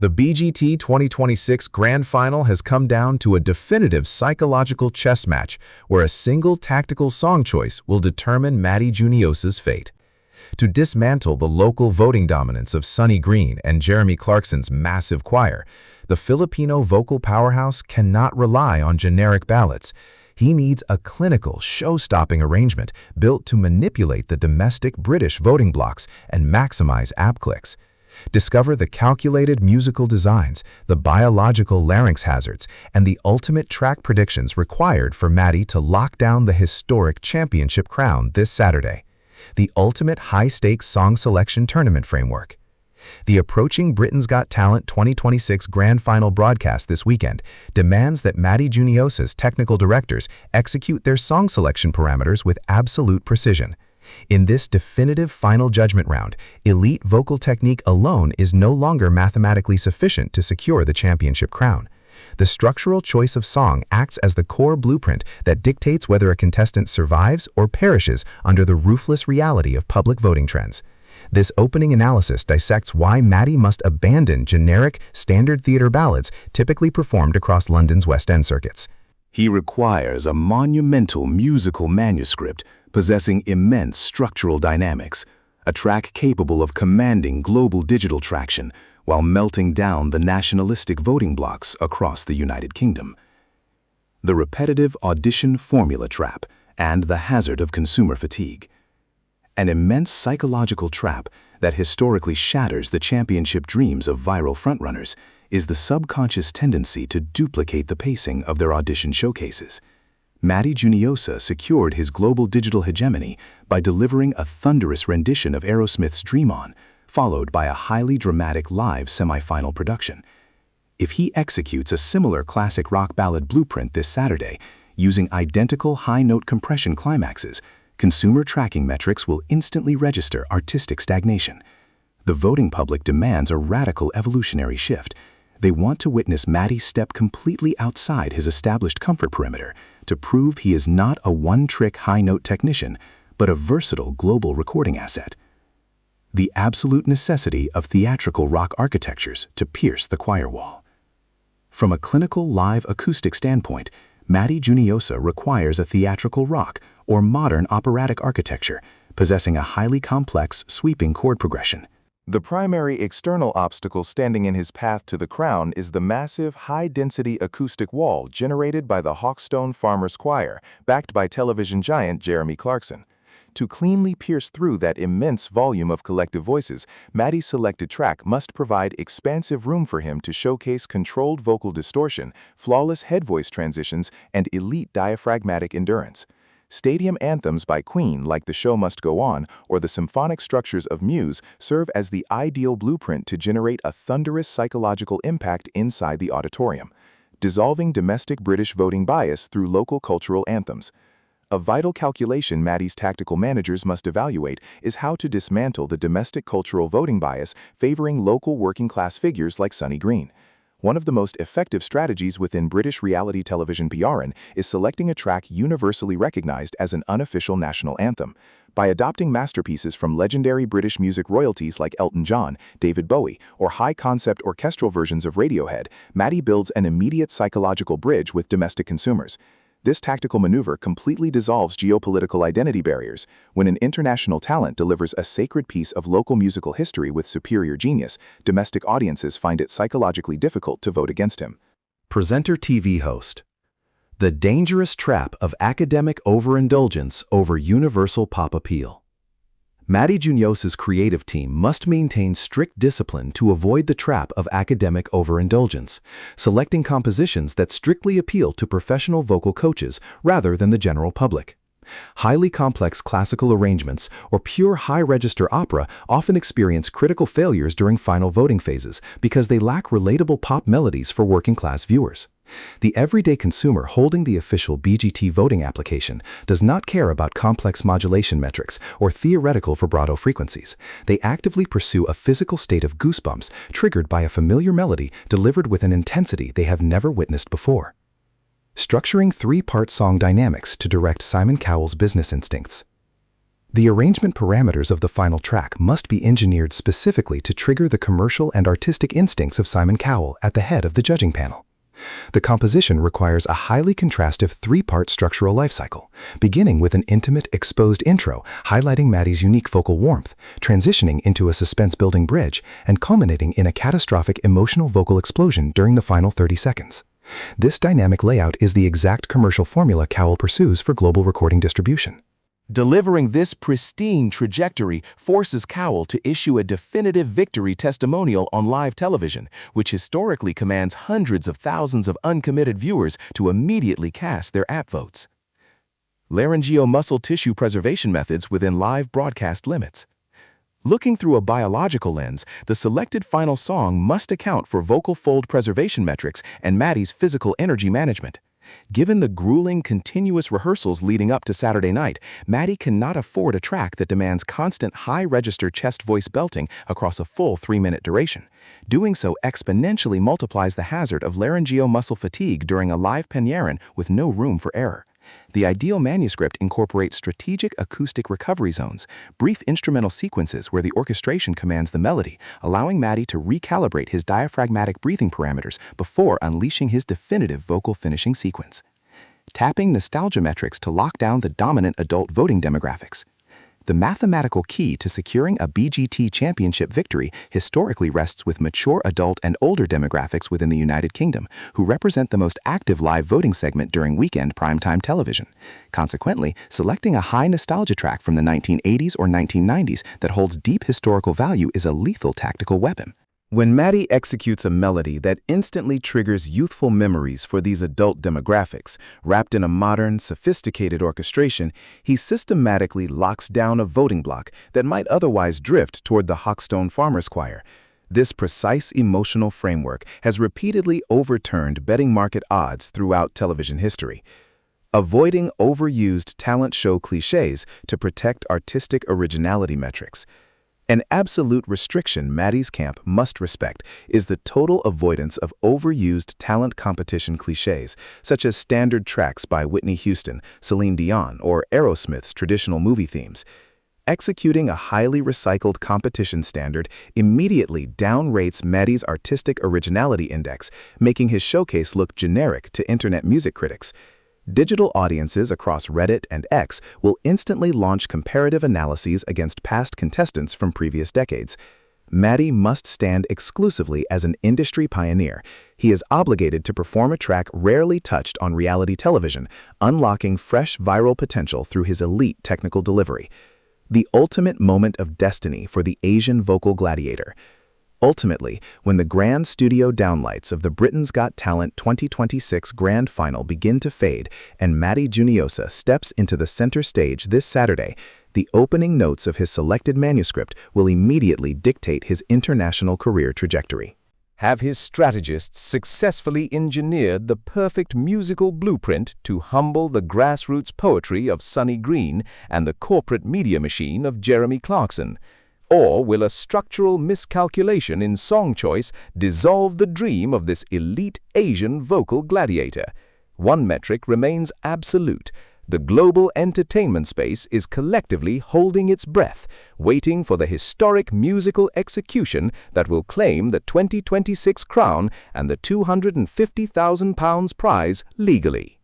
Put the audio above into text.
The BGT 2026 Grand Final has come down to a definitive psychological chess match where a single tactical song choice will determine Matty Juniosa's fate. To dismantle the local voting dominance of Sonny and Jeremy Clarkson's massive choir, the Filipino vocal powerhouse cannot rely on generic ballads. He needs a clinical, show-stopping arrangement built to manipulate the domestic British voting blocks and maximize app clicks. Discover the calculated musical designs, the biological larynx hazards, and the ultimate track predictions required for Matty to lock down the historic championship crown this Saturday. The ultimate high-stakes song selection tournament framework. The approaching Britain's Got Talent 2026 Grand Final broadcast this weekend demands that Matty Juniosa's technical directors execute their song selection parameters with absolute precision. In this definitive final judgment round, elite vocal technique alone is no longer mathematically sufficient to secure the championship crown. The structural choice of song acts as the core blueprint that dictates whether a contestant survives or perishes under the ruthless reality of public voting trends. This opening analysis dissects why Matty must abandon generic, standard theater ballads typically performed across London's West End circuits. He requires a monumental musical manuscript possessing immense structural dynamics, a track capable of commanding global digital traction while melting down the nationalistic voting blocks across the United Kingdom. The repetitive audition formula trap and the hazard of consumer fatigue. An immense psychological trap that historically shatters the championship dreams of viral frontrunners is the subconscious tendency to duplicate the pacing of their audition showcases. Matty Juniosa secured his global digital hegemony by delivering a thunderous rendition of Aerosmith's Dream On, followed by a highly dramatic live semi-final production. If he executes a similar classic rock ballad blueprint this Saturday, using identical high-note compression climaxes, consumer tracking metrics will instantly register artistic stagnation. The voting public demands a radical evolutionary shift. They want to witness Matty step completely outside his established comfort perimeter to prove he is not a one-trick high-note technician, but a versatile global recording asset. The absolute necessity of theatrical rock architectures to pierce the choir wall. From a clinical live acoustic standpoint, Matty Juniosa requires a theatrical rock or modern operatic architecture, possessing a highly complex, sweeping chord progression. The primary external obstacle standing in his path to the crown is the massive, high-density acoustic wall generated by the Hawkstone Farmers Choir, backed by television giant Jeremy Clarkson. To cleanly pierce through that immense volume of collective voices, Matty's selected track must provide expansive room for him to showcase controlled vocal distortion, flawless head voice transitions, and elite diaphragmatic endurance. Stadium anthems by Queen like The Show Must Go On or the symphonic structures of Muse serve as the ideal blueprint to generate a thunderous psychological impact inside the auditorium, dissolving domestic British voting bias through local cultural anthems. A vital calculation Matty's tactical managers must evaluate is how to dismantle the domestic cultural voting bias favoring local working-class figures like Sonny. One of the most effective strategies within British reality television PRN is selecting a track universally recognized as an unofficial national anthem. By adopting masterpieces from legendary British music royalties like Elton John, David Bowie, or high-concept orchestral versions of Radiohead, Matty builds an immediate psychological bridge with domestic consumers. This tactical maneuver completely dissolves geopolitical identity barriers. When an international talent delivers a sacred piece of local musical history with superior genius, domestic audiences find it psychologically difficult to vote against him. Presenter TV host. The dangerous trap of academic overindulgence over universal pop appeal. Matty Juniosa's creative team must maintain strict discipline to avoid the trap of academic overindulgence, selecting compositions that strictly appeal to professional vocal coaches rather than the general public. Highly complex classical arrangements or pure high-register opera often experience critical failures during final voting phases because they lack relatable pop melodies for working-class viewers. The everyday consumer holding the official BGT voting application does not care about complex modulation metrics or theoretical vibrato frequencies. They actively pursue a physical state of goosebumps triggered by a familiar melody delivered with an intensity they have never witnessed before. Structuring three-part song dynamics to direct Simon Cowell's business instincts. The arrangement parameters of the final track must be engineered specifically to trigger the commercial and artistic instincts of Simon Cowell at the head of the judging panel. The composition requires a highly contrastive three-part structural life cycle, beginning with an intimate, exposed intro highlighting Matty's unique vocal warmth, transitioning into a suspense-building bridge, and culminating in a catastrophic emotional vocal explosion during the final 30 seconds. This dynamic layout is the exact commercial formula Cowell pursues for global recording distribution. Delivering this pristine trajectory forces Cowell to issue a definitive victory testimonial on live television, which historically commands hundreds of thousands of uncommitted viewers to immediately cast their app votes. Laryngeal-muscle tissue preservation methods within live broadcast limits. Looking through a biological lens, the selected final song must account for vocal fold preservation metrics and Matty's physical energy management. Given the grueling, continuous rehearsals leading up to Saturday night, Matty cannot afford a track that demands constant high-register chest-voice belting across a full 3-minute duration. Doing so exponentially multiplies the hazard of laryngeal muscle fatigue during a live penyeran with no room for error. The ideal manuscript incorporates strategic acoustic recovery zones, brief instrumental sequences where the orchestration commands the melody, allowing Matty to recalibrate his diaphragmatic breathing parameters before unleashing his definitive vocal finishing sequence. Tapping nostalgia metrics to lock down the dominant adult voting demographics. The mathematical key to securing a BGT championship victory historically rests with mature adult and older demographics within the United Kingdom, who represent the most active live voting segment during weekend primetime television. Consequently, selecting a high nostalgia track from the 1980s or 1990s that holds deep historical value is a lethal tactical weapon. When Matty executes a melody that instantly triggers youthful memories for these adult demographics, wrapped in a modern, sophisticated orchestration, he systematically locks down a voting bloc that might otherwise drift toward the Hawkstone Farmers Choir. This precise emotional framework has repeatedly overturned betting market odds throughout television history. Avoiding overused talent show cliches to protect artistic originality metrics. An absolute restriction Matty's camp must respect is the total avoidance of overused talent competition cliches, such as standard tracks by Whitney Houston, Celine Dion, or Aerosmith's traditional movie themes. Executing a highly recycled competition standard immediately downrates Matty's artistic originality index, making his showcase look generic to internet music critics. Digital audiences across Reddit and X will instantly launch comparative analyses against past contestants from previous decades. Matty must stand exclusively as an industry pioneer. He is obligated to perform a track rarely touched on reality television, unlocking fresh viral potential through his elite technical delivery. The ultimate moment of destiny for the Asian vocal gladiator. Ultimately, when the grand studio downlights of the Britain's Got Talent 2026 Grand Final begin to fade and Matty Juniosa steps into the center stage this Saturday, the opening notes of his selected manuscript will immediately dictate his international career trajectory. Have his strategists successfully engineered the perfect musical blueprint to humble the grassroots poetry of Sonny and the corporate media machine of Jeremy Clarkson? Or will a structural miscalculation in song choice dissolve the dream of this elite Asian vocal gladiator? One metric remains absolute. The global entertainment space is collectively holding its breath, waiting for the historic musical execution that will claim the 2026 crown and the £250,000 prize legally.